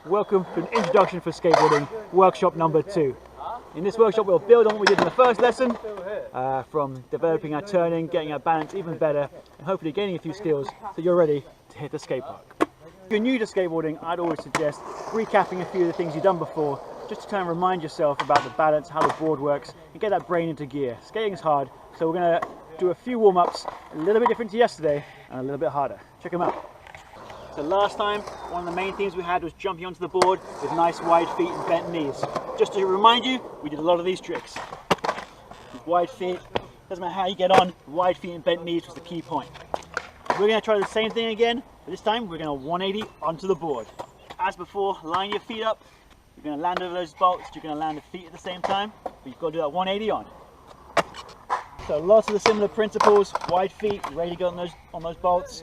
welcome to an introduction for skateboarding, workshop number 2. In this workshop we'll build on what we did in the first lesson, from developing our turning, getting our balance even better, and hopefully gaining a few skills so you're ready to hit the skate park. If you're new to skateboarding, I'd always suggest recapping a few of the things you've done before, just to kind of remind yourself about the balance, how the board works, and get that brain into gear. Skating is hard, so we're going to do a few warm-ups, a little bit different to yesterday, and a little bit harder. Check them out. So last time, one of the main themes we had was jumping onto the board with nice wide feet and bent knees. Just to remind you, we did a lot of these tricks. Wide feet, doesn't matter how you get on, wide feet and bent knees was the key point. We're going to try the same thing again, but this time we're going to 180 onto the board. As before, line your feet up. You're going to land over those bolts, you're going to land the feet at the same time, but you've got to do that 180 on. So lots of the similar principles, wide feet, ready to go on those bolts.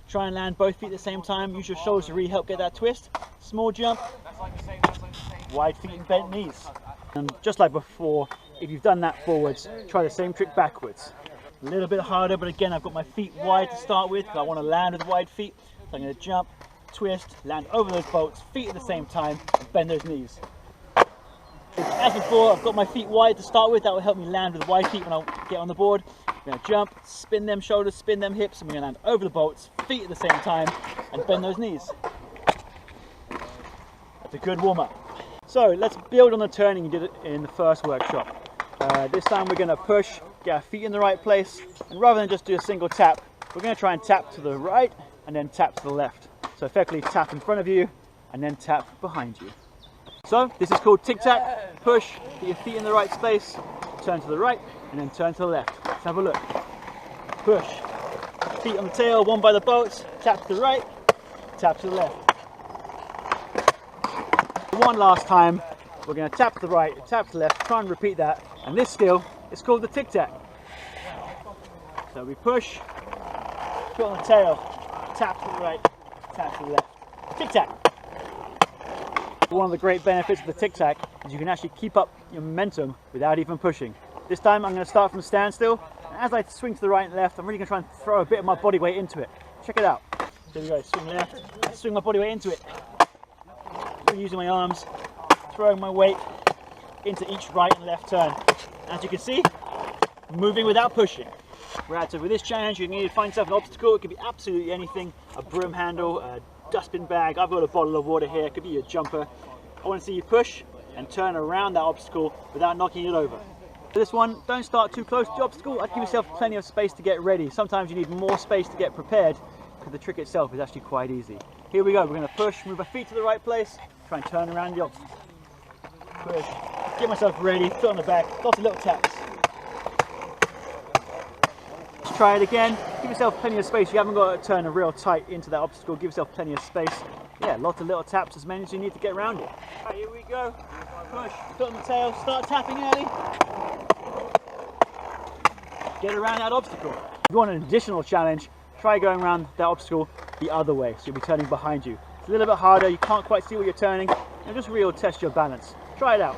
Try and land both feet at the same time, use your shoulders to really help get that twist. Small jump, wide feet and bent knees. And just like before, if you've done that forwards, try the same trick backwards. A little bit harder, but again I've got my feet wide to start with, I want to land with wide feet. So I'm going to jump, twist, land over those bolts, feet at the same time, and bend those knees. As before, I've got my feet wide to start with, that will help me land with wide feet when I get on the board. I'm going to jump, spin them shoulders, spin them hips, and we're going to land over the bolts, feet at the same time, and bend those knees. That's a good warm-up. So let's build on the turning you did in the first workshop. This time we're going to push, get our feet in the right place, and rather than just do a single tap, we're going to try and tap to the right and then tap to the left. So effectively tap in front of you and then tap behind you. So this is called tic-tac. Push, get your feet in the right space, turn to the right and then turn to the left. Let's have a look. Push, feet on the tail, one by the bolts, tap to the right, tap to the left. One last time, we're going to tap to the right, tap to the left, try and repeat that. And this skill is called the tic-tac. So we push, foot on the tail, tap to the right, tap to the left. Tic-tac. One of the great benefits of the tic-tac is you can actually keep up your momentum without even pushing. This time I'm going to start from standstill, and as I swing to the right and left, I'm really going to try and throw a bit of my body weight into it. Check it out. Here we go, swing left, swing my body weight into it. Really using my arms, throwing my weight into each right and left turn. As you can see, moving without pushing. Right, so with this challenge you need to find yourself an obstacle. It could be absolutely anything, a broom handle, a dustbin bag, I've got a bottle of water here, it could be your jumper. I want to see you push and turn around that obstacle without knocking it over. For this one, don't start too close to the obstacle. I'd give yourself plenty of space to get ready. Sometimes you need more space to get prepared because the trick itself is actually quite easy. Here we go, we're going to push, move our feet to the right place, try and turn around the obstacle. Push, get myself ready, foot on the back, lots of little taps. Let's try it again, give yourself plenty of space. You haven't got to turn real tight into that obstacle, give yourself plenty of space. Yeah, lots of little taps, as many as you need to get around it. Right, here we go, push, foot on the tail, start tapping early. Get around that obstacle. If you want an additional challenge, try going around that obstacle the other way, so you'll be turning behind you. It's a little bit harder, you can't quite see what you're turning, and just really test your balance. Try it out.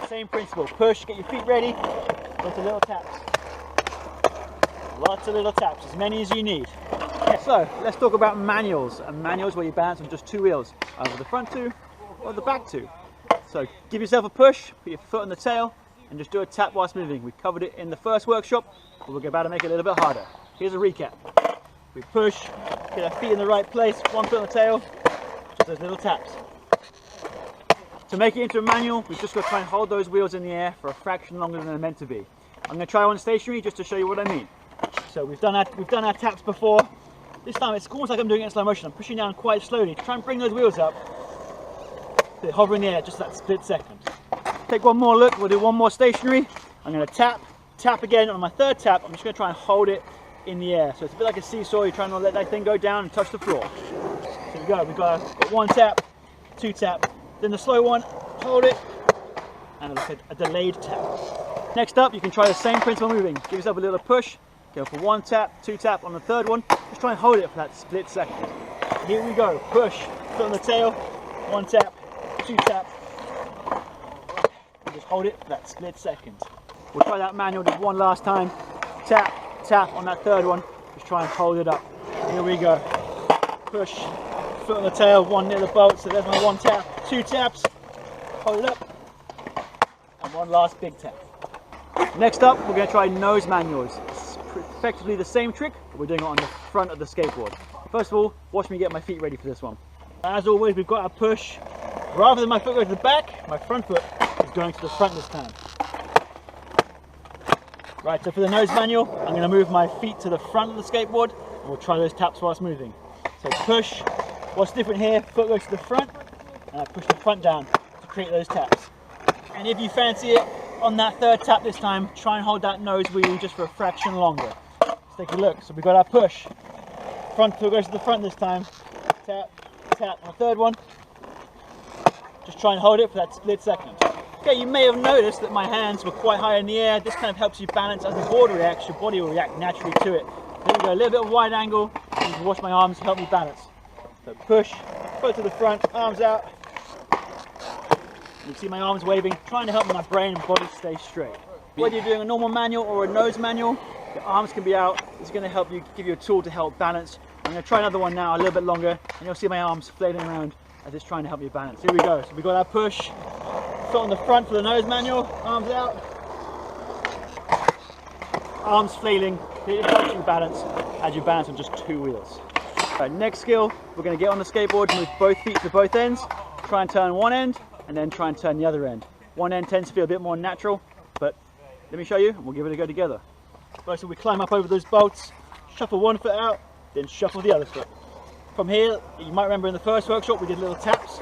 Same principle, push, get your feet ready, lots of little taps. Lots of little taps, as many as you need. So, let's talk about manuals. And manuals where you balance on just two wheels, either the front two or the back two. So, give yourself a push, put your foot on the tail, and just do a tap whilst moving. We covered it in the first workshop, but we're about to make it a little bit harder. Here's a recap. We push, get our feet in the right place, one foot on the tail, just those little taps. To make it into a manual, we've just got to try and hold those wheels in the air for a fraction longer than they're meant to be. I'm going to try one stationary just to show you what I mean. So we've done our taps before. This time it's almost like I'm doing it in slow motion. I'm pushing down quite slowly to try and bring those wheels up. They hover in the air just that split second. Take one more look, we'll do one more stationary. I'm going to tap again. On my third tap, I'm just going to try and hold it in the air. So it's a bit like a seesaw, you're trying to let that thing go down and touch the floor. So here we go, we've got one tap, two tap, then the slow one, hold it, and a delayed tap. Next up, you can try the same principle moving. Give yourself a little push, go for one tap, two tap on the third one, just try and hold it for that split second. Here we go, push, foot on the tail, one tap, two tap, and just hold it for that split second. We'll try that manual just one last time, tap, tap on that third one, just try and hold it up. Here we go, push, foot on the tail, one near the bolt, so there's my one tap, 2 taps, hold it up, and 1 last big tap. Next up, we're going to try nose manuals. It's effectively the same trick, but we're doing it on the front of the skateboard. First of all, watch me get my feet ready for this one. As always, we've got our push. Rather than my foot going to the back, my front foot is going to the front this time. Right, so for the nose manual, I'm going to move my feet to the front of the skateboard, and we'll try those taps whilst moving. So push. What's different here, foot goes to the front, and I push the front down to create those taps. And if you fancy it, on that 3rd tap this time, try and hold that nose wheel just for a fraction longer. Let's take a look. So we've got our push. Front foot goes to the front this time. Tap, tap on the 3rd one. Just try and hold it for that split second. Okay, you may have noticed that my hands were quite high in the air. This kind of helps you balance as the board reacts. Your body will react naturally to it. There we go, a little bit of wide angle. You can watch my arms help me balance. So push, foot to the front, arms out. You can see my arms waving, trying to help my brain and body stay straight. Whether you're doing a normal manual or a nose manual, your arms can be out. It's going to help you, give you a tool to help balance. I'm going to try another one now, a little bit longer, and you'll see my arms flailing around as it's trying to help you balance. Here we go. So we've got our push, foot on the front for the nose manual, arms out, arms flailing. It helps you balance as you balance on just 2 wheels. Right, next skill, we're going to get on the skateboard, move both feet to both ends, try and turn one end, and then try and turn the other end. One end tends to feel a bit more natural, but let me show you, and we'll give it a go together. Right, so we climb up over those bolts, shuffle one foot out, then shuffle the other foot. From here, you might remember in the first workshop we did little taps.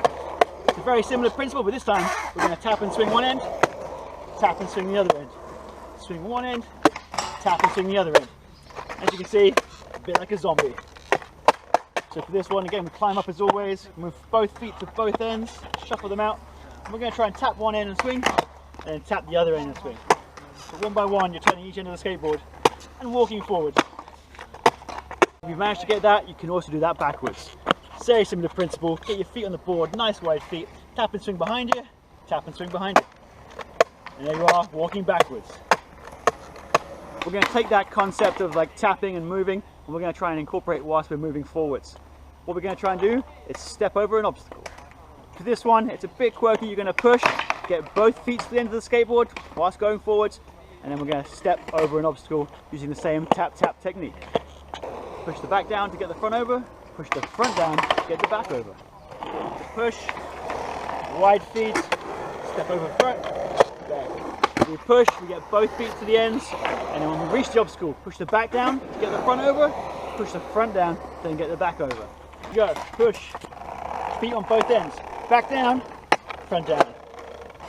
It's a very similar principle, but this time we're going to tap and swing one end, tap and swing the other end. Swing one end, tap and swing the other end. As you can see, a bit like a zombie. So for this one, again, we climb up as always, move both feet to both ends, shuffle them out. And we're going to try and tap one end and swing, and then tap the other end and swing. So one by one, you're turning each end of the skateboard and walking forward. If you've managed to get that, you can also do that backwards. Very similar principle. Get your feet on the board, nice wide feet, tap and swing behind you, tap and swing behind you. And there you are, walking backwards. We're going to take that concept of like tapping and moving, and we're going to try and incorporate whilst we're moving forwards. What we're going to try and do is step over an obstacle. For this one, it's a bit quirky. You're going to push, get both feet to the end of the skateboard whilst going forwards, and then we're going to step over an obstacle using the same tap-tap technique. Push the back down to get the front over, push the front down to get the back over. Push, wide feet, step over front, back. We push, we get both feet to the ends, and then when we reach the obstacle, push the back down to get the front over, push the front down, then get the back over. Go, push, feet on both ends, back down, front down.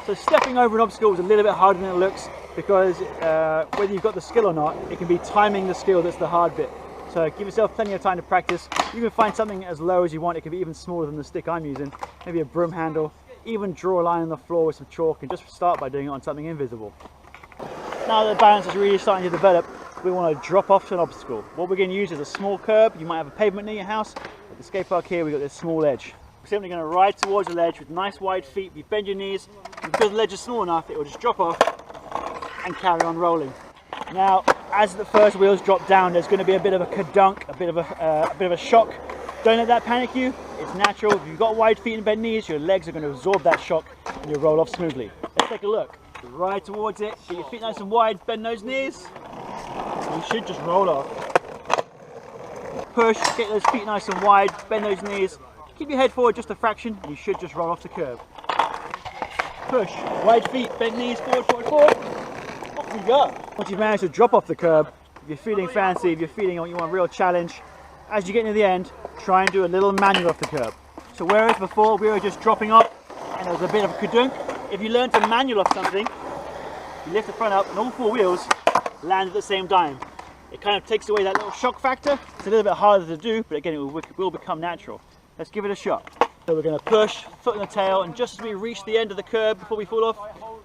So stepping over an obstacle is a little bit harder than it looks, because whether you've got the skill or not, it can be timing the skill that's the hard bit. So give yourself plenty of time to practice. You can find something as low as you want. It can be even smaller than the stick I'm using, maybe a broom handle. Even draw a line on the floor with some chalk and just start by doing it on something invisible. Now that the balance is really starting to develop, we want to drop off to an obstacle. What we're going to use is a small curb. You might have a pavement near your house. At the skate park here, we've got this small edge. We're simply going to ride towards the ledge with nice wide feet. You bend your knees, and because the ledge is small enough, it will just drop off and carry on rolling. Now, as the first wheels drop down, there's going to be a bit of a kadunk, a bit of a shock. Don't let that panic you. It's natural. If you've got wide feet and bent knees, your legs are going to absorb that shock and you'll roll off smoothly. Let's take a look. Ride towards it. Get your feet nice and wide. Bend those knees. And you should just roll off. Push. Get those feet nice and wide. Bend those knees. Keep your head forward just a fraction. And you should just roll off the curb. Push. Wide feet. Bend knees. Forward, forward, forward. Off we go. Once you've managed to drop off the curb, if you're feeling fancy, if you're feeling like you want a real challenge, as you get near the end, try and do a little manual off the curb. So whereas before we were just dropping off and there was a bit of a kadunk, if you learn to manual off something, you lift the front up and all four wheels land at the same time. It kind of takes away that little shock factor. It's a little bit harder to do, but again, it will become natural. Let's give it a shot. So we're going to push, foot in the tail, and just as we reach the end of the curb before we fall off,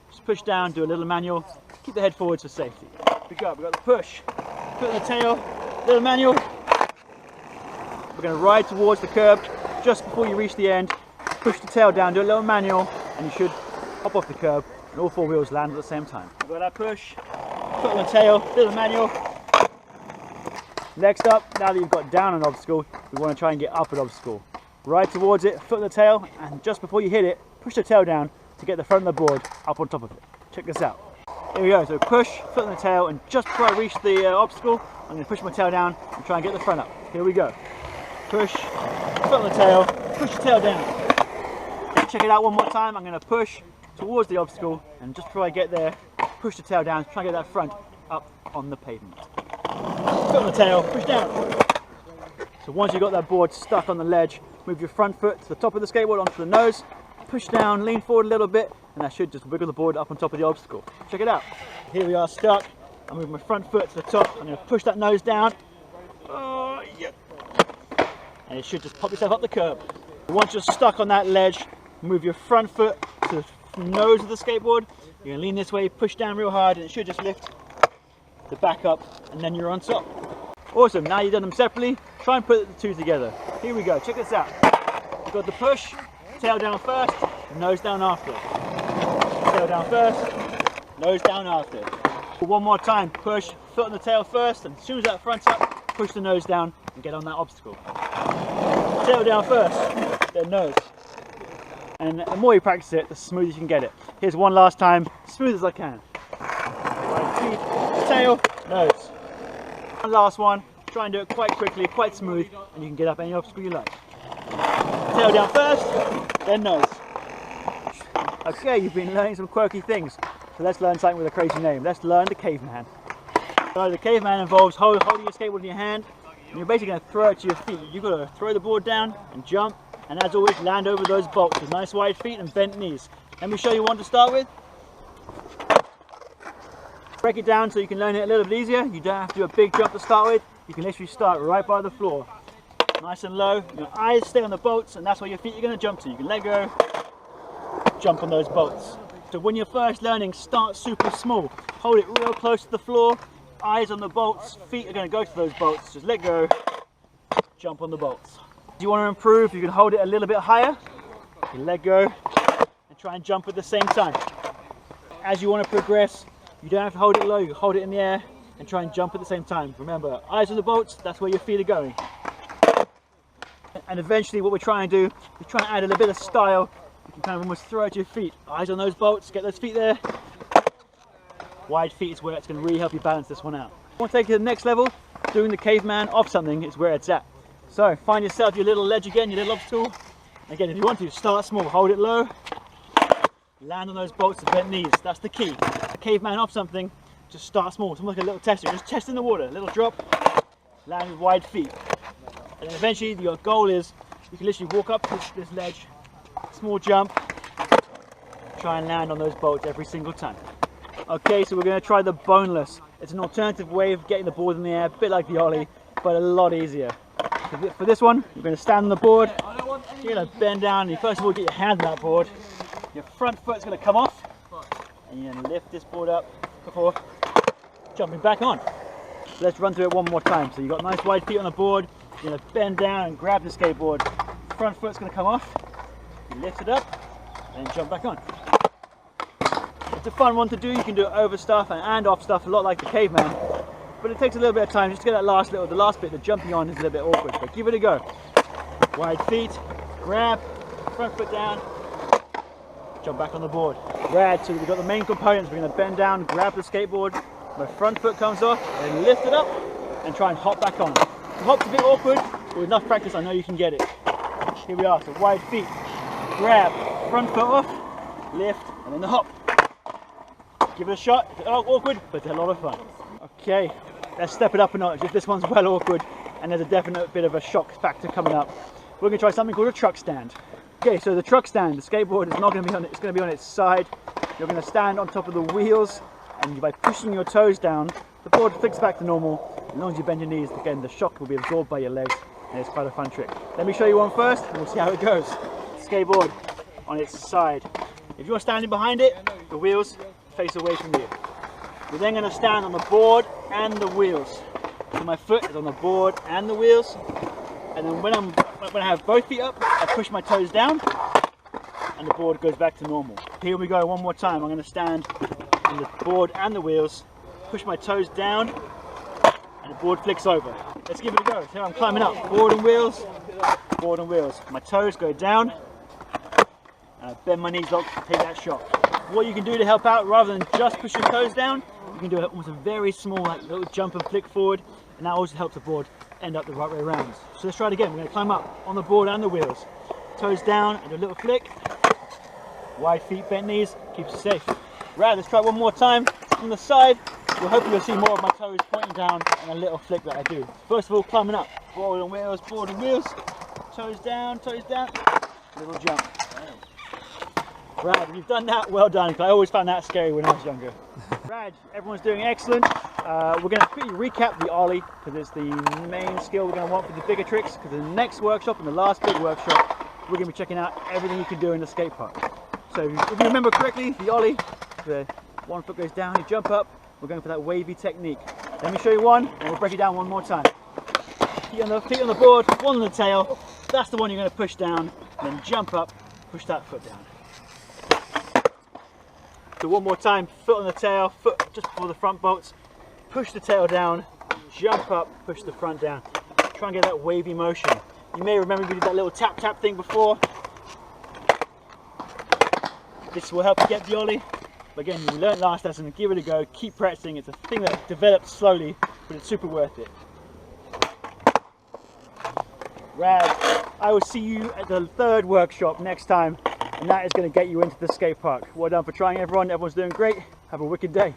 just push down, do a little manual, keep the head forwards for safety. Here we go, we've got the push, foot in the tail, little manual. We're going to ride towards the curb just before you reach the end, push the tail down, do a little manual, and you should hop off the curb and all four wheels land at the same time. We've got our push, foot on the tail, little manual. Next up, now that you've got down an obstacle, we want to try and get up an obstacle. ride towards it, foot on the tail, and just before you hit it, push the tail down to get the front of the board up on top of it. Check this out. Here we go, so push, foot on the tail, and just before I reach the obstacle, I'm going to push my tail down and try and get the front up. Here we go. Push, foot on the tail, push the tail down. Check it out one more time. I'm going to push towards the obstacle, and just before I get there, push the tail down, try and get that front up on the pavement. Foot on the tail, push down. So once you've got that board stuck on the ledge, move your front foot to the top of the skateboard onto the nose, push down, lean forward a little bit, and that should just wiggle the board up on top of the obstacle. Check it out. Here we are stuck. I move my front foot to the top. I'm going to push that nose down. Oh, yeah. And it should just pop yourself up the curb. Once you're stuck on that ledge, move your front foot to the nose of the skateboard. You're going to lean this way, push down real hard, and it should just lift the back up, and then you're on top. Awesome, now you've done them separately, try and put the two together. Here we go, check this out. You've got the push, tail down first, nose down after. Tail down first, nose down after. One more time, push, foot on the tail first, and as soon as that front's up, push the nose down and get on that obstacle. Tail down first, then nose. And the more you practice it, the smoother you can get it. Here's one last time, smooth as I can. Right feet, tail, nose. One last one, try and do it quite quickly, quite smooth, and you can get up any obstacle you like. Tail down first, then nose. Okay, you've been learning some quirky things, so let's learn something with a crazy name. Let's learn the Caveman. So the Caveman involves holding your skateboard in your hand, and you're basically going to throw it to your feet. You've got to throw the board down and jump, and as always, land over those bolts with nice wide feet and bent knees. Let me show you one to start with. Break it down so you can learn it a little bit easier. You don't have to do a big jump to start with. You can literally start right by the floor. Nice and low. Your eyes stay on the bolts, and that's where your feet are going to jump to. You can let go, jump on those bolts. So when you're first learning, start super small. Hold it real close to the floor. Eyes on the bolts. Feet are going to go to those bolts. Just let go, jump on the bolts. If you want to improve, you can hold it a little bit higher. You can let go and try and jump at the same time. As you want to progress, you don't have to hold it low, you can hold it in the air and try and jump at the same time. Remember, eyes on the bolts, that's where your feet are going. And eventually what we're trying to do, we're trying to add a little bit of style. You can kind of almost throw it to your feet. Eyes on those bolts, get those feet there. Wide feet is where it's going to really help you balance this one out. If you want to take it to the next level, doing the Caveman off something is where it's at. So find yourself your little ledge again, your little obstacle. Again, if you want to, start small, hold it low. Land on those bolts with bent knees, that's the key. A Caveman off something, just start small, something like a little tester, just test in the water, a little drop, land with wide feet. And then eventually your goal is, you can literally walk up this ledge, small jump, try and land on those bolts every single time. Okay, so we're going to try the Boneless. It's an alternative way of getting the board in the air, a bit like the Ollie, but a lot easier. For this one, you're going to stand on the board, you're going to bend down, and you first of all get your hand on that board. Your front foot's going to come off, and you're going to lift this board up before jumping back on. So let's run through it one more time. So you've got nice wide feet on the board, you're going to bend down and grab the skateboard. Front foot's going to come off, you lift it up, and then jump back on. It's a fun one to do. You can do it over stuff and off stuff, a lot like the Caveman. But it takes a little bit of time just to get that last bit, or the last bit, the jumping on is a little bit awkward, but give it a go. Wide feet, grab, front foot down, jump back on the board. Rad, so we've got the main components. We're going to bend down, grab the skateboard, my front foot comes off, and lift it up, and try and hop back on. The hop's a bit awkward, but with enough practice I know you can get it. Here we are, so wide feet, grab, front foot off, lift, and then the hop. Give it a shot. It's awkward, but it's a lot of fun. Okay, let's step it up a notch. If this one's well awkward, and there's a definite bit of a shock factor coming up, we're going to try something called a truck stand. Okay, so the truck stand, the skateboard is not going to be on it, it's going to be on its side. You're going to stand on top of the wheels, and by pushing your toes down, the board flicks back to normal. As long as you bend your knees, again, the shock will be absorbed by your legs, and it's quite a fun trick. Let me show you one first, and we'll see how it goes. Skateboard on its side. If you're standing behind it, the wheels face away from you. We're then going to stand on the board and the wheels. So my foot is on the board and the wheels, and then when I have both feet up, I push my toes down, and the board goes back to normal. Here we go, one more time. I'm going to stand on the board and the wheels, push my toes down, and the board flicks over. Let's give it a go. Here I'm climbing up, board and wheels, board and wheels. My toes go down, and I bend my knees lock to take that shot. What you can do to help out, rather than just push your toes down, you can do almost a very small little jump and flick forward, and that also helps the board end up the right way around. So let's try it again. We're going to climb up on the board and the wheels. Toes down and do a little flick. Wide feet, bent knees, keeps you safe. Right, let's try it one more time from the side. You'll hopefully see more of my toes pointing down and a little flick that I do. First of all, climbing up. Board and wheels, toes down, little jump. Brad, you've done that, well done, because I always found that scary when I was younger. Brad, everyone's doing excellent. We're going to quickly recap the Ollie, because it's the main skill we're going to want for the bigger tricks, because the next workshop and the last big workshop, we're going to be checking out everything you can do in the skate park. So if you remember correctly, the Ollie, the one foot goes down, you jump up, we're going for that wavy technique. Let me show you one, and we'll break it down one more time. Feet on the board, one on the tail, that's the one you're going to push down, then jump up, push that foot down. So one more time, foot on the tail, foot just before the front bolts, push the tail down, jump up, push the front down. Try and get that wavy motion. You may remember we did that little tap tap thing before. This will help you get the Ollie. But again, you learned last lesson, give it a go, keep practicing. It's a thing that develops slowly, but it's super worth it. Rad, I will see you at the third workshop next time, and that is going to get you into the skate park. Well done for trying, everyone. Everyone's doing great. Have a wicked day.